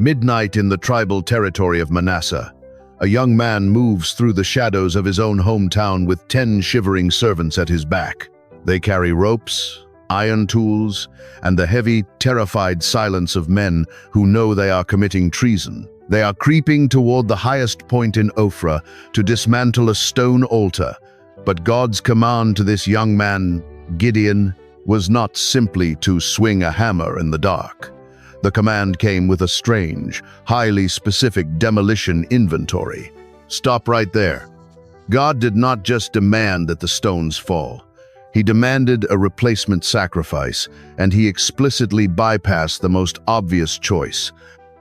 Midnight in the tribal territory of Manasseh. A young man moves through the shadows of his own hometown with 10 shivering servants at his back. They carry ropes, iron tools, and the heavy, terrified silence of men who know they are committing treason. They are creeping toward the highest point in Ophrah to dismantle a stone altar. But God's command to this young man, Gideon, was not simply to swing a hammer in the dark. The command came with a strange, highly specific demolition inventory. Stop right there. God did not just demand that the stones fall. He demanded a replacement sacrifice, and he explicitly bypassed the most obvious choice.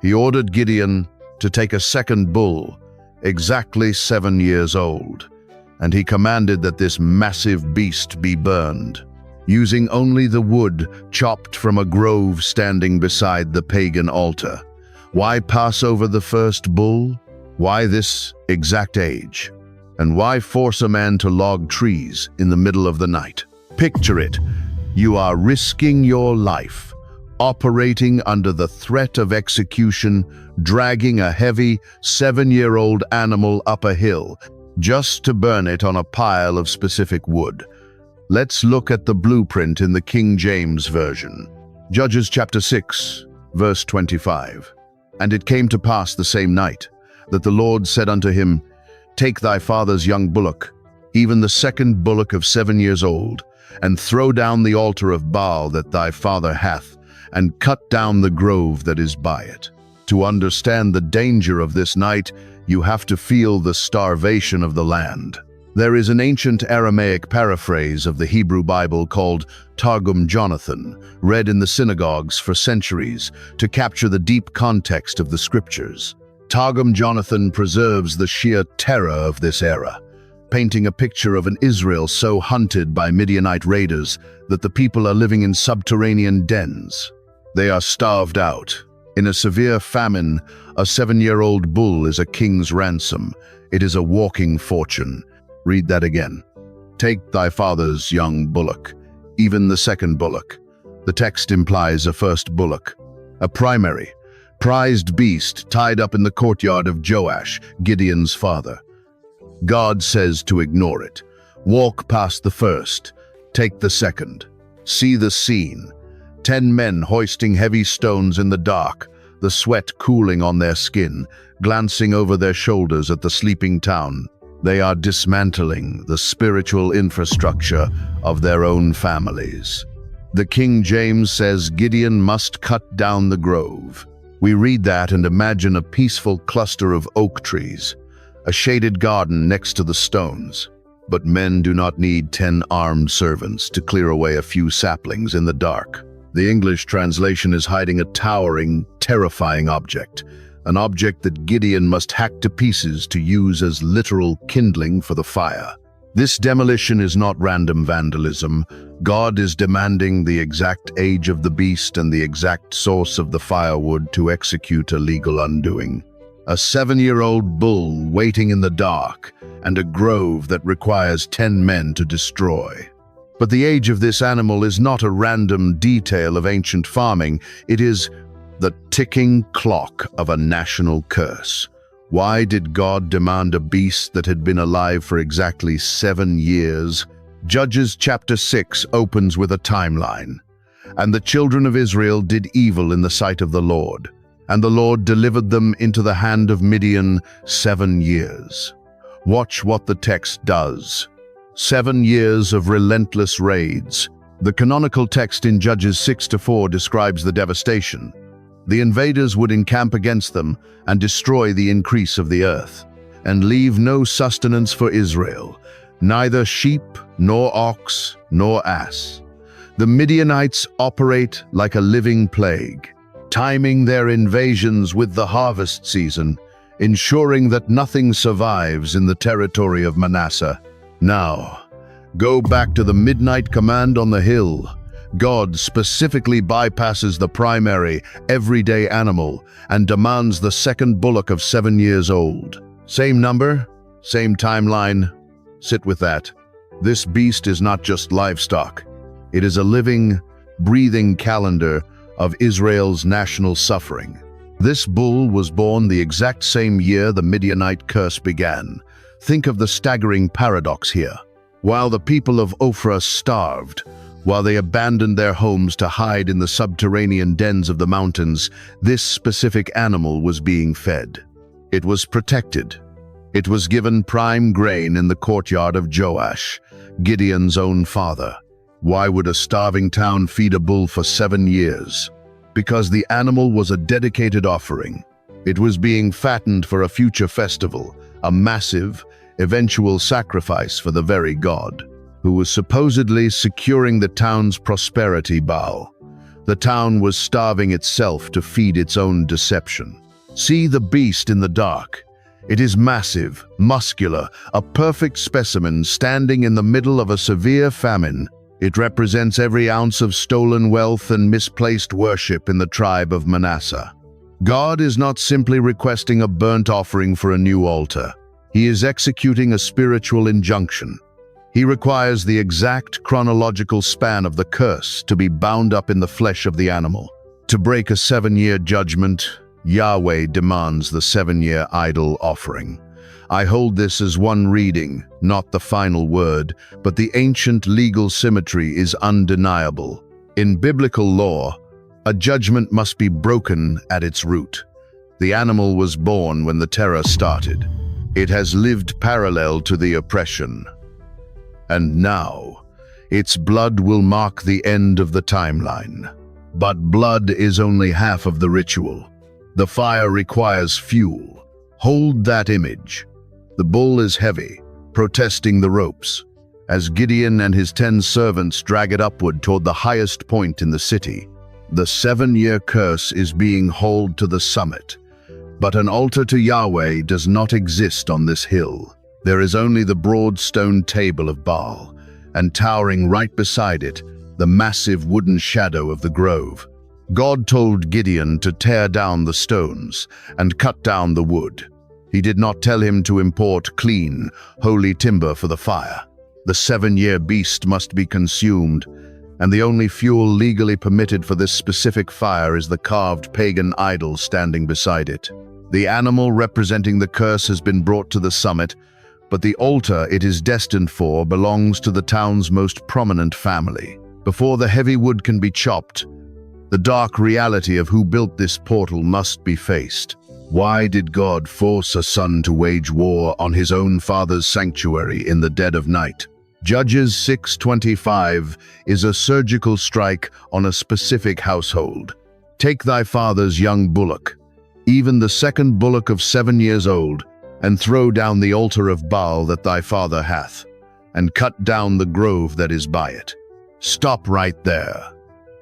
He ordered Gideon to take a second bull, exactly 7 years old, and he commanded that this massive beast be burned, using only the wood chopped from a grove standing beside the pagan altar. Why pass over the first bull? Why this exact age? And why force a man to log trees in the middle of the night? Picture it. You are risking your life, operating under the threat of execution, dragging a heavy 7-year-old animal up a hill, just to burn it on a pile of specific wood. Let's look at the blueprint in the King James Version. Judges chapter 6, verse 25. And it came to pass the same night, that the Lord said unto him, Take thy father's young bullock, even the second bullock of 7 years old, and throw down the altar of Baal that thy father hath, and cut down the grove that is by it. To understand the danger of this night, you have to feel the starvation of the land. There is an ancient Aramaic paraphrase of the Hebrew Bible called Targum Jonathan, read in the synagogues for centuries to capture the deep context of the scriptures. Targum Jonathan preserves the sheer terror of this era, painting a picture of an Israel so hunted by Midianite raiders that the people are living in subterranean dens. They are starved out. In a severe famine, a 7-year-old bull is a king's ransom. It is a walking fortune. Read that again. Take thy father's young bullock, even the second bullock. The text implies a first bullock, a primary, prized beast tied up in the courtyard of Joash, Gideon's father. God says to ignore it. Walk past the first, take the second. See the scene. 10 men hoisting heavy stones in the dark, the sweat cooling on their skin, glancing over their shoulders at the sleeping town. They are dismantling the spiritual infrastructure of their own families. The King James says Gideon must cut down the grove. We read that and imagine a peaceful cluster of oak trees, a shaded garden next to the stones. But men do not need 10 armed servants to clear away a few saplings in the dark. The English translation is hiding a towering, terrifying object, an object that Gideon must hack to pieces to use as literal kindling for the fire. This demolition is not random vandalism. God is demanding the exact age of the beast and the exact source of the firewood to execute a legal undoing. A 7-year-old bull waiting in the dark, and a grove that requires 10 men to destroy. But the age of this animal is not a random detail of ancient farming. It is the ticking clock of a national curse. Why did God demand a beast that had been alive for exactly 7 years? Judges chapter 6 opens with a timeline. And the children of Israel did evil in the sight of the Lord, and the Lord delivered them into the hand of Midian 7 years. Watch what the text does. 7 years of relentless raids. The canonical text in Judges 6-4 describes the devastation. The invaders would encamp against them and destroy the increase of the earth, and leave no sustenance for Israel, neither sheep, nor ox, nor ass. The Midianites operate like a living plague, timing their invasions with the harvest season, ensuring that nothing survives in the territory of Manasseh. Now, go back to the midnight command on the hill. God specifically bypasses the primary, everyday animal and demands the second bullock of 7 years old. Same number, same timeline. Sit with that. This beast is not just livestock. It is a living, breathing calendar of Israel's national suffering. This bull was born the exact same year the Midianite curse began. Think of the staggering paradox here. While the people of Ophrah starved, while they abandoned their homes to hide in the subterranean dens of the mountains, this specific animal was being fed. It was protected. It was given prime grain in the courtyard of Joash, Gideon's own father. Why would a starving town feed a bull for 7 years? Because the animal was a dedicated offering. It was being fattened for a future festival, a massive, eventual sacrifice for the very god, who was supposedly securing the town's prosperity. Baal. The town was starving itself to feed its own deception. See the beast in the dark. It is massive, muscular, a perfect specimen standing in the middle of a severe famine. It represents every ounce of stolen wealth and misplaced worship in the tribe of Manasseh. God is not simply requesting a burnt offering for a new altar. He is executing a spiritual injunction. He requires the exact chronological span of the curse to be bound up in the flesh of the animal. To break a 7-year judgment, Yahweh demands the 7-year idol offering. I hold this as one reading, not the final word, but the ancient legal symmetry is undeniable. In biblical law, a judgment must be broken at its root. The animal was born when the terror started. It has lived parallel to the oppression. And now, its blood will mark the end of the timeline. But blood is only half of the ritual. The fire requires fuel. Hold that image. The bull is heavy, protesting the ropes, as Gideon and his 10 servants drag it upward toward the highest point in the city. The 7-year curse is being hauled to the summit. But an altar to Yahweh does not exist on this hill. There is only the broad stone table of Baal, and towering right beside it, the massive wooden shadow of the grove. God told Gideon to tear down the stones and cut down the wood. He did not tell him to import clean, holy timber for the fire. The 7-year beast must be consumed, and the only fuel legally permitted for this specific fire is the carved pagan idol standing beside it. The animal representing the curse has been brought to the summit, but the altar it is destined for belongs to the town's most prominent family. Before the heavy wood can be chopped, the dark reality of who built this portal must be faced. Why did God force a son to wage war on his own father's sanctuary in the dead of night? Judges 6:25 is a surgical strike on a specific household. Take thy father's young bullock, even the second bullock of 7 years old, and throw down the altar of Baal that thy father hath, and cut down the grove that is by it. Stop right there.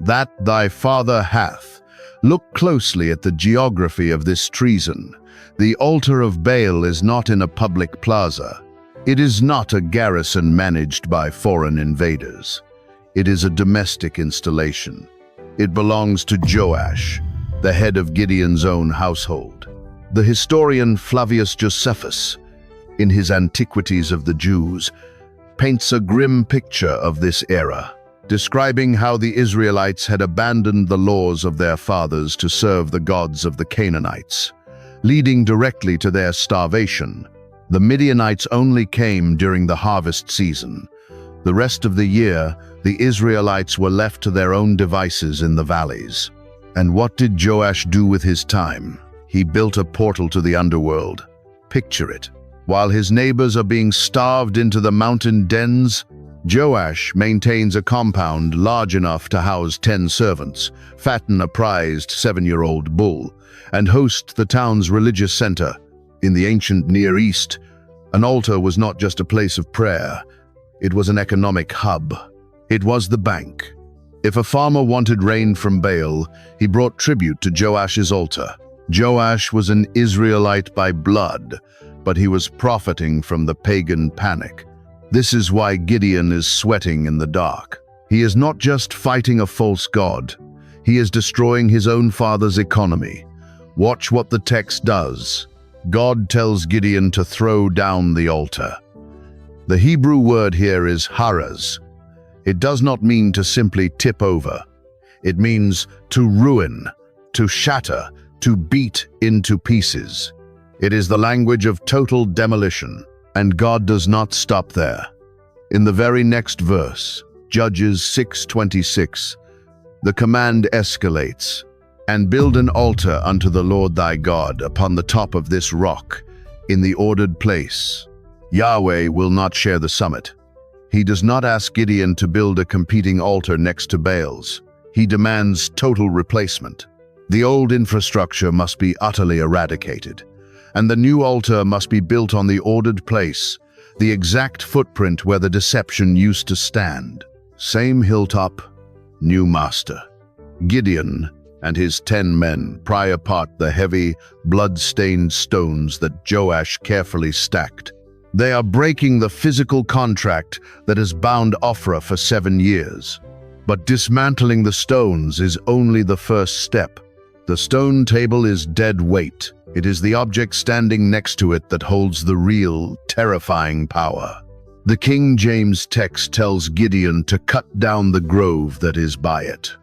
That thy father hath. Look closely at the geography of this treason. The altar of Baal is not in a public plaza. It is not a garrison managed by foreign invaders. It is a domestic installation. It belongs to Joash, the head of Gideon's own household. The historian Flavius Josephus, in his Antiquities of the Jews, paints a grim picture of this era, describing how the Israelites had abandoned the laws of their fathers to serve the gods of the Canaanites, leading directly to their starvation. The Midianites only came during the harvest season. The rest of the year, the Israelites were left to their own devices in the valleys. And what did Joash do with his time? He built a portal to the underworld. Picture it. While his neighbors are being starved into the mountain dens, Joash maintains a compound large enough to house 10 servants, fatten a prized 7-year-old bull, and host the town's religious center. In the ancient Near East, an altar was not just a place of prayer. It was an economic hub. It was the bank. If a farmer wanted rain from Baal, he brought tribute to Joash's altar. Joash was an Israelite by blood, but he was profiting from the pagan panic. This is why Gideon is sweating in the dark. He is not just fighting a false god. He is destroying his own father's economy. Watch what the text does. God tells Gideon to throw down the altar. The Hebrew word here is haraz. It does not mean to simply tip over. It means to ruin, to shatter, to beat into pieces. It is the language of total demolition, and God does not stop there. In the very next verse, Judges 6:26, the command escalates, "And build an altar unto the Lord thy God upon the top of this rock, in the ordered place." Yahweh will not share the summit. He does not ask Gideon to build a competing altar next to Baal's. He demands total replacement. The old infrastructure must be utterly eradicated, and the new altar must be built on the ordered place, the exact footprint where the deception used to stand. Same hilltop, new master. Gideon and his 10 men pry apart the heavy, blood-stained stones that Joash carefully stacked. They are breaking the physical contract that has bound Ophrah for 7 years. But dismantling the stones is only the first step. The stone table is dead weight. It is the object standing next to it that holds the real, terrifying power. The King James text tells Gideon to cut down the grove that is by it.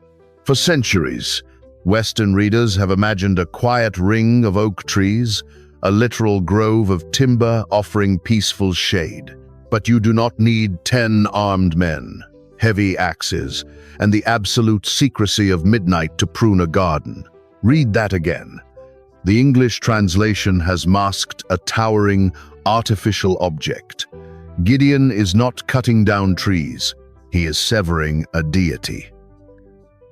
For centuries, Western readers have imagined a quiet ring of oak trees, a literal grove of timber offering peaceful shade. But you do not need 10 armed men, heavy axes, and the absolute secrecy of midnight to prune a garden. Read that again. The English translation has masked a towering, artificial object. Gideon is not cutting down trees, he is severing a deity.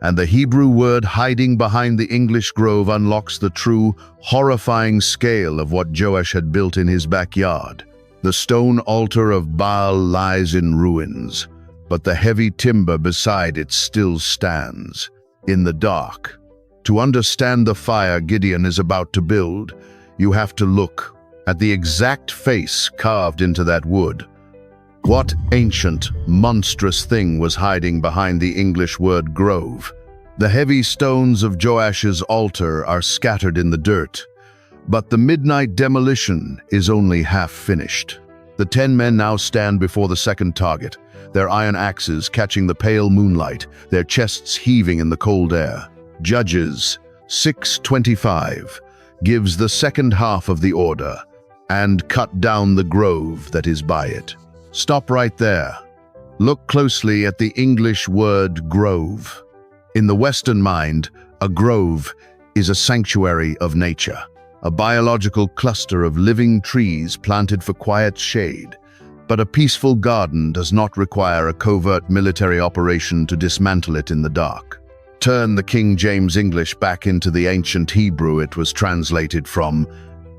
And the Hebrew word hiding behind the English grove unlocks the true, horrifying scale of what Joash had built in his backyard. The stone altar of Baal lies in ruins, but the heavy timber beside it still stands, in the dark. To understand the fire Gideon is about to build, you have to look at the exact face carved into that wood. What ancient, monstrous thing was hiding behind the English word grove? The heavy stones of Joash's altar are scattered in the dirt, but the midnight demolition is only half finished. The 10 men now stand before the second target, their iron axes catching the pale moonlight, their chests heaving in the cold air. Judges 6:25 gives the second half of the order, "And cut down the grove that is by it." Stop right there. Look closely at the English word grove. In the Western mind, a grove is a sanctuary of nature, a biological cluster of living trees planted for quiet shade. But a peaceful garden does not require a covert military operation to dismantle it in the dark. Turn the King James English back into the ancient Hebrew it was translated from,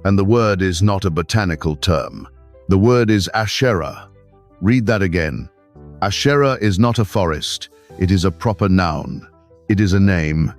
and the word is not a botanical term. The word is Asherah. Read that again. Asherah is not a forest, it is a proper noun. It is a name.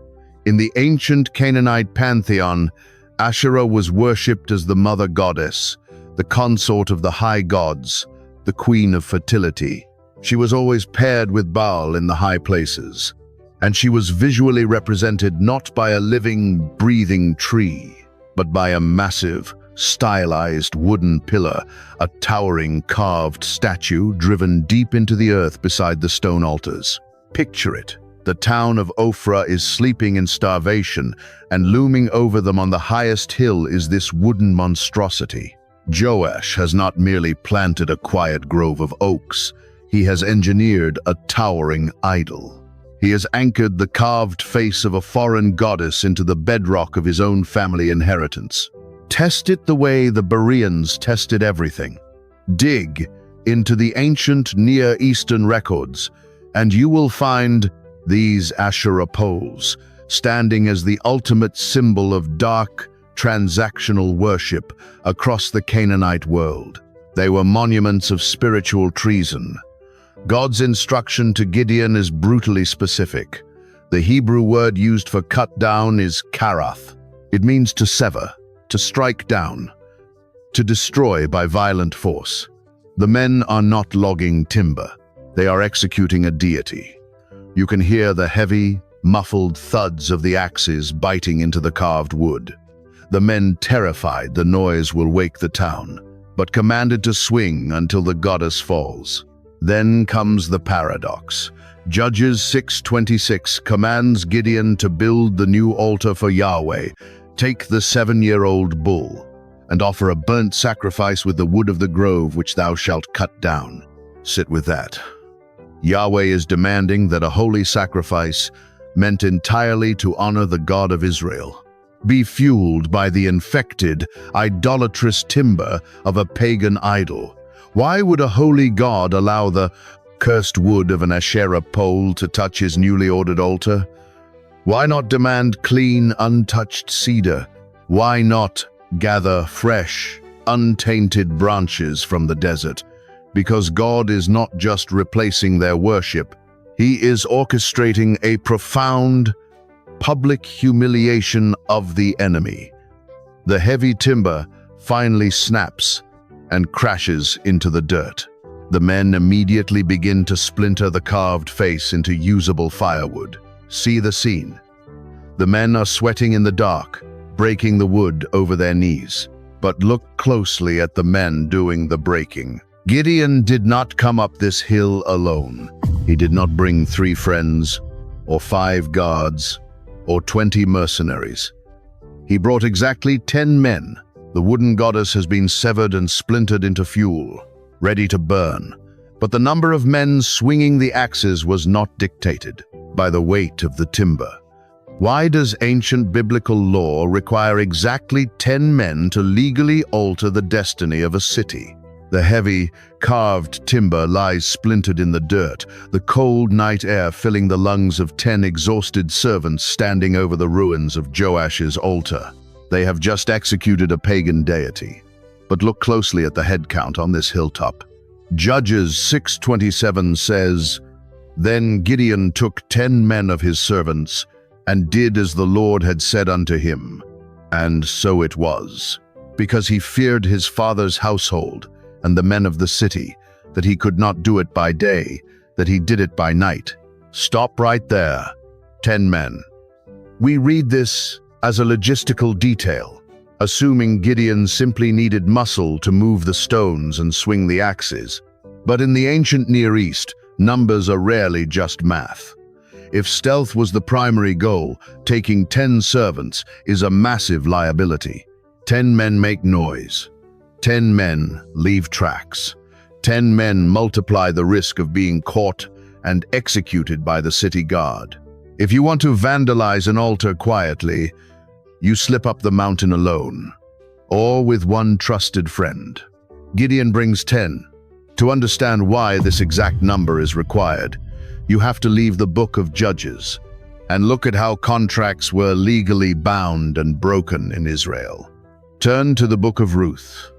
In the ancient Canaanite pantheon, Asherah was worshipped as the mother goddess, the consort of the high gods, the queen of fertility. She was always paired with Baal in the high places, and she was visually represented not by a living, breathing tree, but by a massive, stylized wooden pillar, a towering carved statue driven deep into the earth beside the stone altars. Picture it. The town of Ophrah is sleeping in starvation, and looming over them on the highest hill is this wooden monstrosity. Joash has not merely planted a quiet grove of oaks, he has engineered a towering idol. He has anchored the carved face of a foreign goddess into the bedrock of his own family inheritance. Test it the way the Bereans tested everything. Dig into the ancient Near Eastern records, and you will find these Asherah poles, standing as the ultimate symbol of dark, transactional worship across the Canaanite world. They were monuments of spiritual treason. God's instruction to Gideon is brutally specific. The Hebrew word used for cut down is karath. It means to sever, to strike down, to destroy by violent force. The men are not logging timber. They are executing a deity. You can hear the heavy, muffled thuds of the axes biting into the carved wood. The men, terrified the noise will wake the town, but commanded to swing until the goddess falls. Then comes the paradox. Judges 6:26 commands Gideon to build the new altar for Yahweh, Take the 7-year-old bull, and offer a burnt sacrifice with the wood of the grove which thou shalt cut down. Sit with that. Yahweh is demanding that a holy sacrifice, meant entirely to honor the God of Israel, be fueled by the infected, idolatrous timber of a pagan idol. Why would a holy God allow the cursed wood of an Asherah pole to touch his newly ordered altar? Why not demand clean, untouched cedar? Why not gather fresh, untainted branches from the desert? Because God is not just replacing their worship, He is orchestrating a profound public humiliation of the enemy. The heavy timber finally snaps and crashes into the dirt. The men immediately begin to splinter the carved face into usable firewood. See the scene. The men are sweating in the dark, breaking the wood over their knees. But look closely at the men doing the breaking. Gideon did not come up this hill alone. He did not bring 3 friends, or 5 guards, or 20 mercenaries. He brought exactly 10 men. The wooden goddess has been severed and splintered into fuel, ready to burn. But the number of men swinging the axes was not dictated by the weight of the timber. Why does ancient biblical law require exactly 10 men to legally alter the destiny of a city? The heavy, carved timber lies splintered in the dirt, the cold night air filling the lungs of 10 exhausted servants standing over the ruins of Joash's altar. They have just executed a pagan deity. But look closely at the head count on this hilltop. Judges 6:27 says, "Then Gideon took 10 men of his servants, and did as the Lord had said unto him. And so it was, because he feared his father's household and the men of the city, that he could not do it by day, that he did it by night." Stop right there. 10 men. We read this as a logistical detail, assuming Gideon simply needed muscle to move the stones and swing the axes. But in the ancient Near East, numbers are rarely just math. If stealth was the primary goal, taking 10 servants is a massive liability. 10 men make noise. 10 men leave tracks. 10 men multiply the risk of being caught and executed by the city guard. If you want to vandalize an altar quietly, you slip up the mountain alone, or with one trusted friend. Gideon brings 10. To understand why this exact number is required, you have to leave the book of Judges and look at how contracts were legally bound and broken in Israel. Turn to the book of Ruth,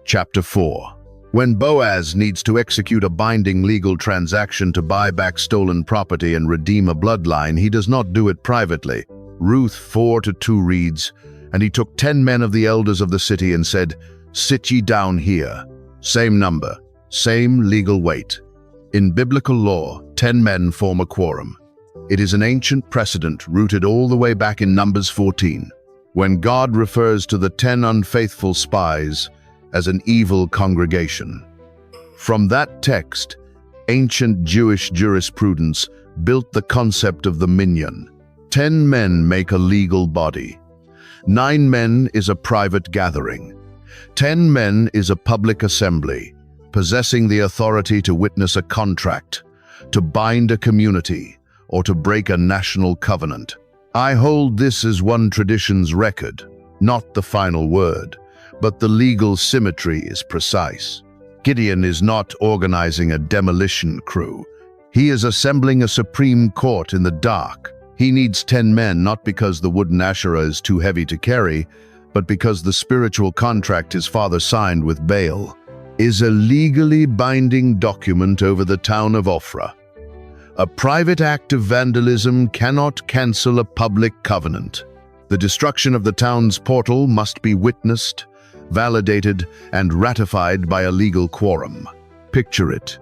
chapter 4. When Boaz needs to execute a binding legal transaction to buy back stolen property and redeem a bloodline, he does not do it privately. Ruth 4:2 reads, "And he took 10 men of the elders of the city and said, Sit ye down here." Same number, same legal weight. In biblical law, 10 men form a quorum. It is an ancient precedent rooted all the way back in Numbers 14, when God refers to the 10 unfaithful spies as an evil congregation. From that text, ancient Jewish jurisprudence built the concept of the minyan. 10 men make a legal body. 9 men is a private gathering. 10 men is a public assembly, possessing the authority to witness a contract, to bind a community, or to break a national covenant. I hold this as one tradition's record, not the final word, but the legal symmetry is precise. Gideon is not organizing a demolition crew. He is assembling a supreme court in the dark. He needs 10 men not because the wooden Asherah is too heavy to carry, but because the spiritual contract his father signed with Baal is a legally binding document over the town of Ophrah. A private act of vandalism cannot cancel a public covenant. The destruction of the town's portal must be witnessed, validated, and ratified by a legal quorum. Picture it.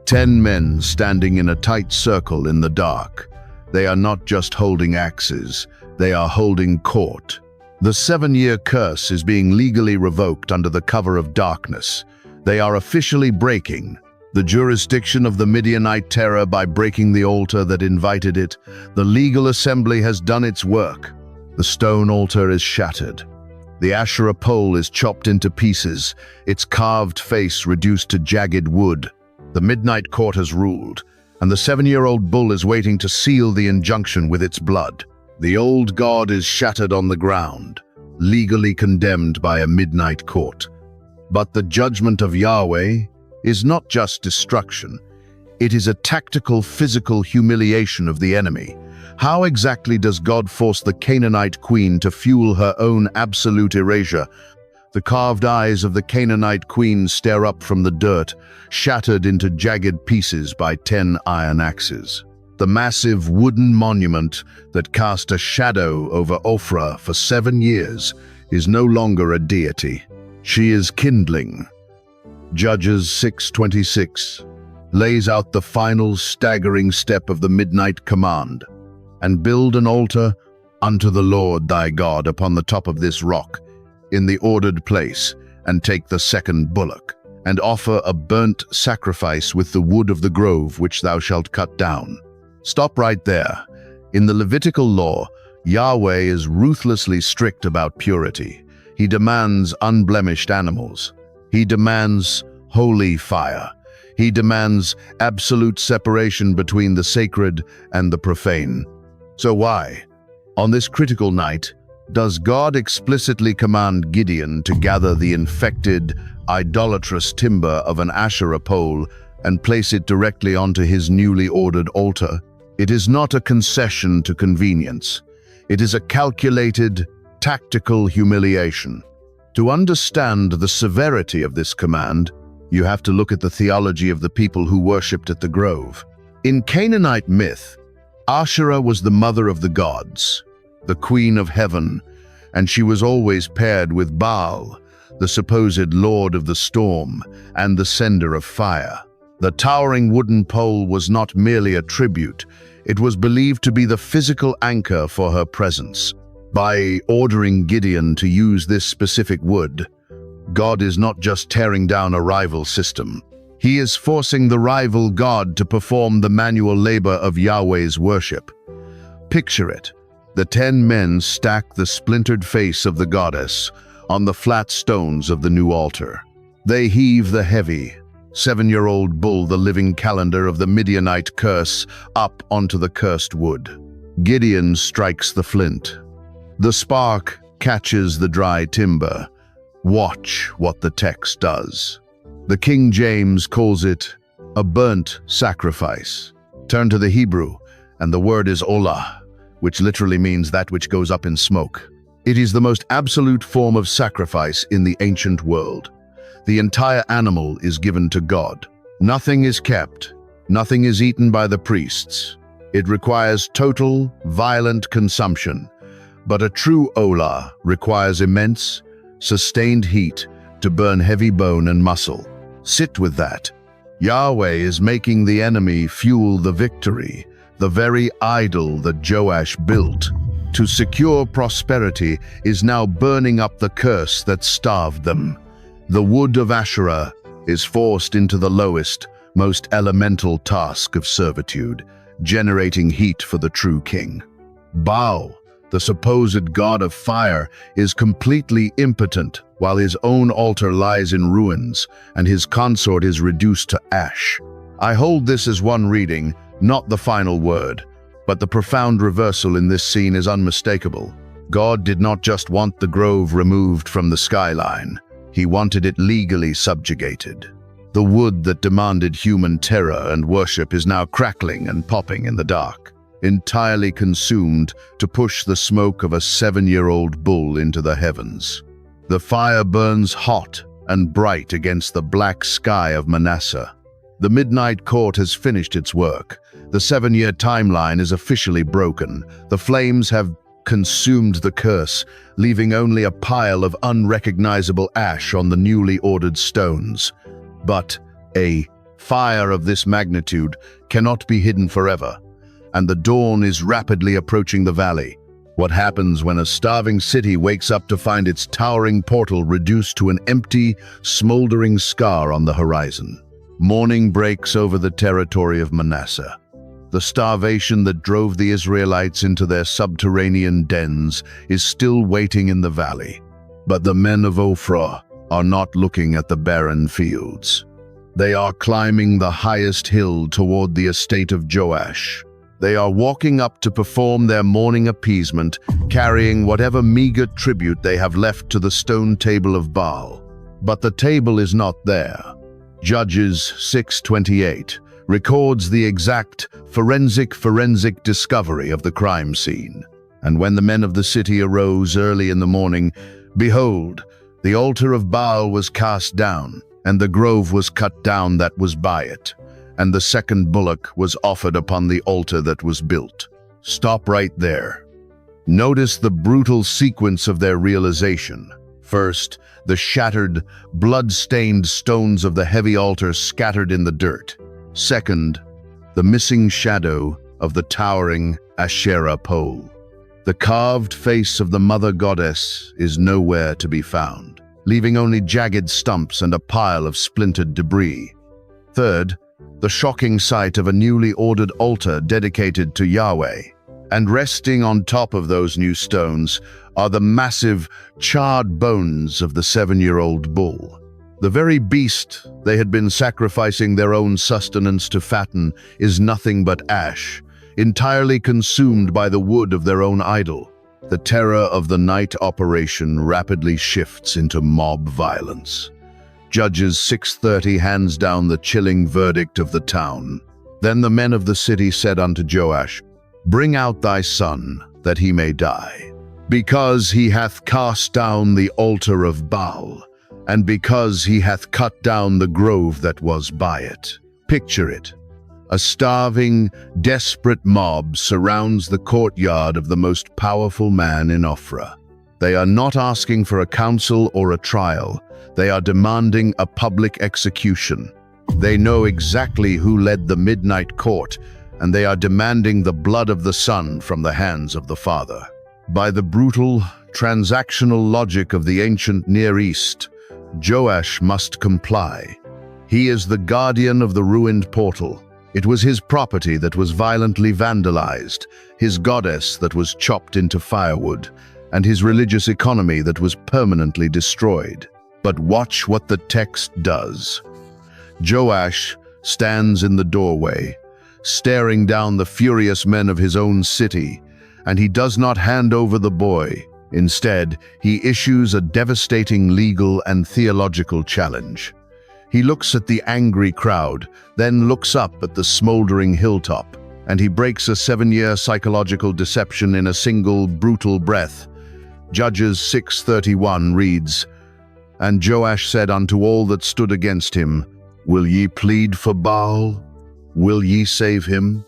10 men standing in a tight circle in the dark. They are not just holding axes, they are holding court. The 7-year curse is being legally revoked under the cover of darkness. They are officially breaking the jurisdiction of the Midianite terror by breaking the altar that invited it. The legal assembly has done its work. The stone altar is shattered. The Asherah pole is chopped into pieces, its carved face reduced to jagged wood. The midnight court has ruled, and the 7-year-old bull is waiting to seal the injunction with its blood. The old god is shattered on the ground, legally condemned by a midnight court. But the judgment of Yahweh is not just destruction. It is a tactical, physical humiliation of the enemy. How exactly does God force the Canaanite queen to fuel her own absolute erasure? The carved eyes of the Canaanite queen stare up from the dirt, shattered into jagged pieces by 10 iron axes. The massive wooden monument that cast a shadow over Ophrah for 7 years is no longer a deity. She is kindling. Judges 6:26 lays out the final staggering step of the midnight command. And build an altar unto the Lord thy God upon the top of this rock, in the ordered place, and take the second bullock, and offer a burnt sacrifice with the wood of the grove which thou shalt cut down. Stop right there. In the Levitical law, Yahweh is ruthlessly strict about purity. He demands unblemished animals. He demands holy fire. He demands absolute separation between the sacred and the profane. So why, on this critical night, does God explicitly command Gideon to gather the infected, idolatrous timber of an Asherah pole and place it directly onto his newly ordered altar? It is not a concession to convenience. It is a calculated, tactical humiliation. To understand the severity of this command, you have to look at the theology of the people who worshipped at the grove. In Canaanite myth, Asherah was the mother of the gods, the queen of heaven, and she was always paired with Baal, the supposed lord of the storm and the sender of fire. The towering wooden pole was not merely a tribute, it was believed to be the physical anchor for her presence. By ordering Gideon to use this specific wood, God is not just tearing down a rival system. He is forcing the rival god to perform the manual labor of Yahweh's worship. Picture it. The 10 men stack the splintered face of the goddess on the flat stones of the new altar. They heave the heavy, 7-year-old bull, the living calendar of the Midianite curse, up onto the cursed wood. Gideon strikes the flint. The spark catches the dry timber. Watch what the text does. The King James calls it a burnt sacrifice. Turn to the Hebrew, and the word is olah, which literally means that which goes up in smoke. It is the most absolute form of sacrifice in the ancient world. The entire animal is given to God. Nothing is kept. Nothing is eaten by the priests. It requires total, violent consumption. But a true olah requires immense, sustained heat to burn heavy bone and muscle. Sit with that. Yahweh is making the enemy fuel the victory, the very idol that Joash built to secure prosperity is now burning up the curse that starved them. The wood of Asherah is forced into the lowest, most elemental task of servitude, generating heat for the true king. Baal, the supposed god of fire, is completely impotent while his own altar lies in ruins and his consort is reduced to ash. I hold this as one reading, not the final word, but the profound reversal in this scene is unmistakable. God did not just want the grove removed from the skyline, he wanted it legally subjugated. The wood that demanded human terror and worship is now crackling and popping in the dark, entirely consumed to push the smoke of a 7-year-old bull into the heavens. The fire burns hot and bright against the black sky of Manasseh. The midnight court has finished its work. The 7-year timeline is officially broken. The flames have consumed the curse, leaving only a pile of unrecognizable ash on the newly ordered stones. But a fire of this magnitude cannot be hidden forever, and the dawn is rapidly approaching the valley. What happens when a starving city wakes up to find its towering portal reduced to an empty, smoldering scar on the horizon? Morning breaks over the territory of Manasseh. The starvation that drove the Israelites into their subterranean dens is still waiting in the valley. But the men of Ophrah are not looking at the barren fields. They are climbing the highest hill toward the estate of Joash. They are walking up to perform their morning appeasement, carrying whatever meager tribute they have left to the stone table of Baal. But the table is not there. Judges 6:28 records the exact forensic discovery of the crime scene. And when the men of the city arose early in the morning, behold, the altar of Baal was cast down, and the grove was cut down that was by it, and the second bullock was offered upon the altar that was built. Stop right there. Notice the brutal sequence of their realization. First, the shattered, blood-stained stones of the heavy altar scattered in the dirt. Second, the missing shadow of the towering Asherah pole. The carved face of the mother goddess is nowhere to be found, leaving only jagged stumps and a pile of splintered debris. Third, the shocking sight of a newly ordered altar dedicated to Yahweh. And resting on top of those new stones are the massive, charred bones of the 7-year-old bull. The very beast they had been sacrificing their own sustenance to fatten is nothing but ash, entirely consumed by the wood of their own idol. The terror of the night operation rapidly shifts into mob violence. Judges 6:30 hands down the chilling verdict of the town. Then the men of the city said unto Joash, Bring out thy son, that he may die, because he hath cast down the altar of Baal, and because he hath cut down the grove that was by it. Picture it. A starving, desperate mob surrounds the courtyard of the most powerful man in Ophrah. They are not asking for a council or a trial. They are demanding a public execution. They know exactly who led the midnight court, and they are demanding the blood of the son from the hands of the father. By the brutal, transactional logic of the ancient Near East, Joash must comply. He is the guardian of the ruined portal. It was his property that was violently vandalized, his goddess that was chopped into firewood, and his religious economy that was permanently destroyed. But watch what the text does. Joash stands in the doorway, staring down the furious men of his own city, and he does not hand over the boy. Instead, he issues a devastating legal and theological challenge. He looks at the angry crowd, then looks up at the smoldering hilltop, and he breaks a 7-year psychological deception in a single brutal breath. Judges 6:31 reads, And Joash said unto all that stood against him, Will ye plead for Baal? Will ye save him?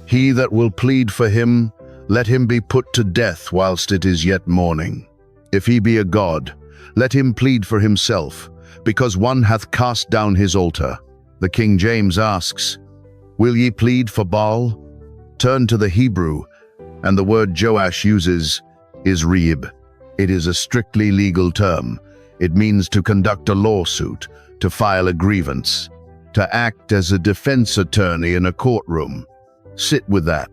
He that will plead for him, let him be put to death whilst it is yet morning. If he be a god, let him plead for himself, because one hath cast down his altar. The King James asks, Will ye plead for Baal? Turn to the Hebrew, and the word Joash uses is reeb. It is a strictly legal term. It means to conduct a lawsuit, to file a grievance, to act as a defense attorney in a courtroom. Sit with that.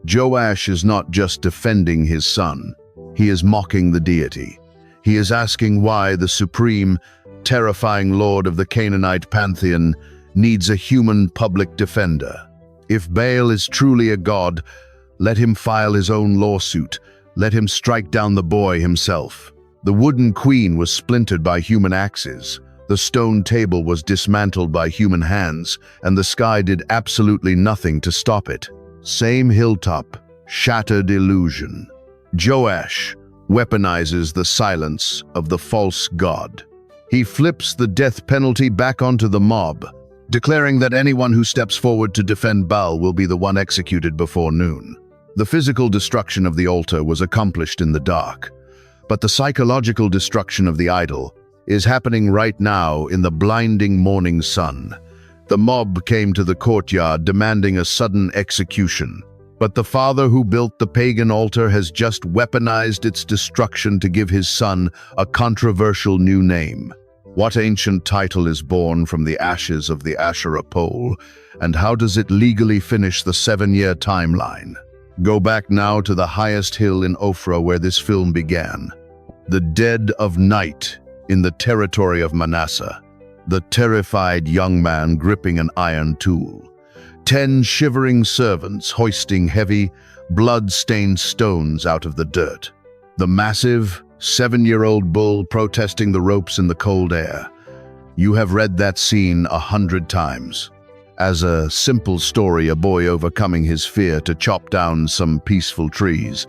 Joash is not just defending his son. He is mocking the deity. He is asking why the supreme, terrifying lord of the Canaanite pantheon needs a human public defender. If Baal is truly a god, let him file his own lawsuit. Let him strike down the boy himself. The wooden queen was splintered by human axes. The stone table was dismantled by human hands, and the sky did absolutely nothing to stop it. Same hilltop, shattered illusion. Joash weaponizes the silence of the false god. He flips the death penalty back onto the mob, declaring that anyone who steps forward to defend Baal will be the one executed before noon. The physical destruction of the altar was accomplished in the dark, but the psychological destruction of the idol is happening right now in the blinding morning sun. The mob came to the courtyard demanding a sudden execution, but the father who built the pagan altar has just weaponized its destruction to give his son a controversial new name. What ancient title is born from the ashes of the Asherah pole, and how does it legally finish the 7-year timeline? Go back now to the highest hill in Ophrah where this film began. The dead of night in the territory of Manasseh. The terrified young man gripping an iron tool. 10 shivering servants hoisting heavy, blood-stained stones out of the dirt. The massive, 7-year-old bull protesting the ropes in the cold air. You have read that scene 100 times. As a simple story, a boy overcoming his fear to chop down some peaceful trees.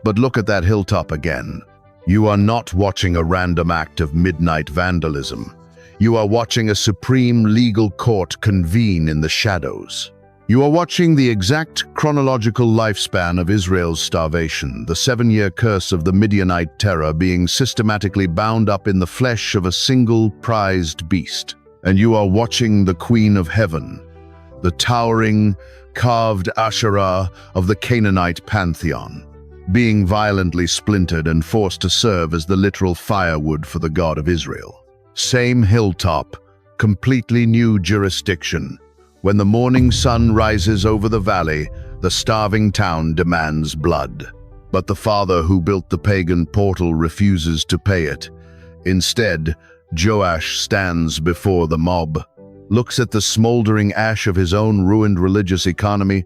But look at that hilltop again. You are not watching a random act of midnight vandalism. You are watching a supreme legal court convene in the shadows. You are watching the exact chronological lifespan of Israel's starvation, the 7-year curse of the Midianite terror being systematically bound up in the flesh of a single prized beast. And you are watching the Queen of Heaven, the towering, carved Asherah of the Canaanite pantheon, being violently splintered and forced to serve as the literal firewood for the God of Israel. Same hilltop, completely new jurisdiction. When the morning sun rises over the valley, the starving town demands blood. But the father who built the pagan portal refuses to pay it. Instead, Joash stands before the mob, looks at the smoldering ash of his own ruined religious economy,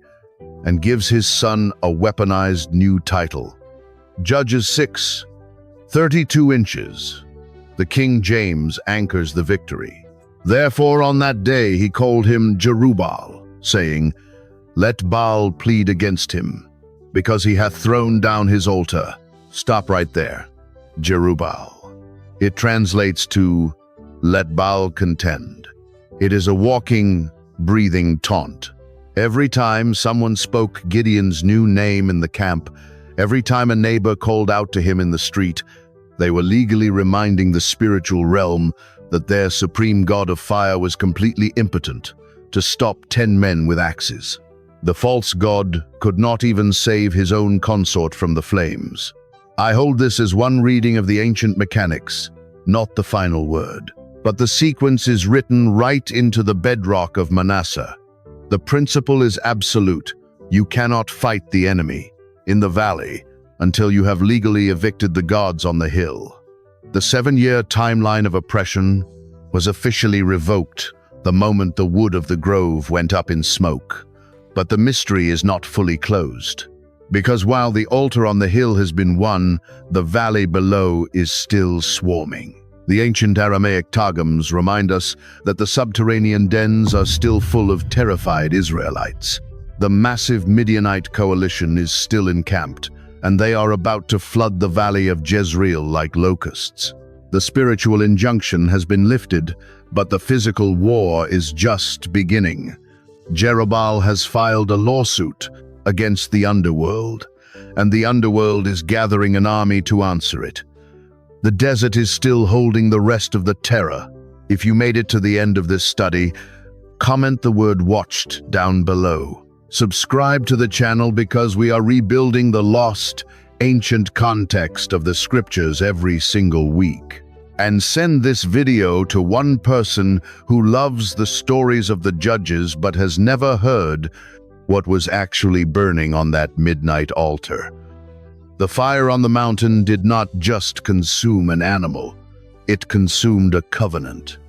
and gives his son a weaponized new title. Judges 6, 32 inches. The King James anchors the victory. Therefore on that day he called him Jerubbaal, saying, "Let Baal plead against him, because he hath thrown down his altar." Stop right there. Jerubbaal. It translates to, "Let Baal contend." It is a walking, breathing taunt. Every time someone spoke Gideon's new name in the camp, every time a neighbor called out to him in the street, they were legally reminding the spiritual realm that their supreme god of fire was completely impotent to stop 10 men with axes. The false god could not even save his own consort from the flames. I hold this as one reading of the ancient mechanics, not the final word. But the sequence is written right into the bedrock of Manasseh. The principle is absolute. You cannot fight the enemy in the valley until you have legally evicted the gods on the hill. The 7-year timeline of oppression was officially revoked the moment the wood of the grove went up in smoke. But the mystery is not fully closed, because while the altar on the hill has been won, the valley below is still swarming. The ancient Aramaic Targums remind us that the subterranean dens are still full of terrified Israelites. The massive Midianite coalition is still encamped, and they are about to flood the valley of Jezreel like locusts. The spiritual injunction has been lifted, but the physical war is just beginning. Jerubbaal has filed a lawsuit against the underworld, and the underworld is gathering an army to answer it. The desert is still holding the rest of the terror. If you made it to the end of this study, comment the word "watched" down below. Subscribe to the channel because we are rebuilding the lost, ancient context of the scriptures every single week. And send this video to one person who loves the stories of the judges but has never heard what was actually burning on that midnight altar. The fire on the mountain did not just consume an animal, it consumed a covenant.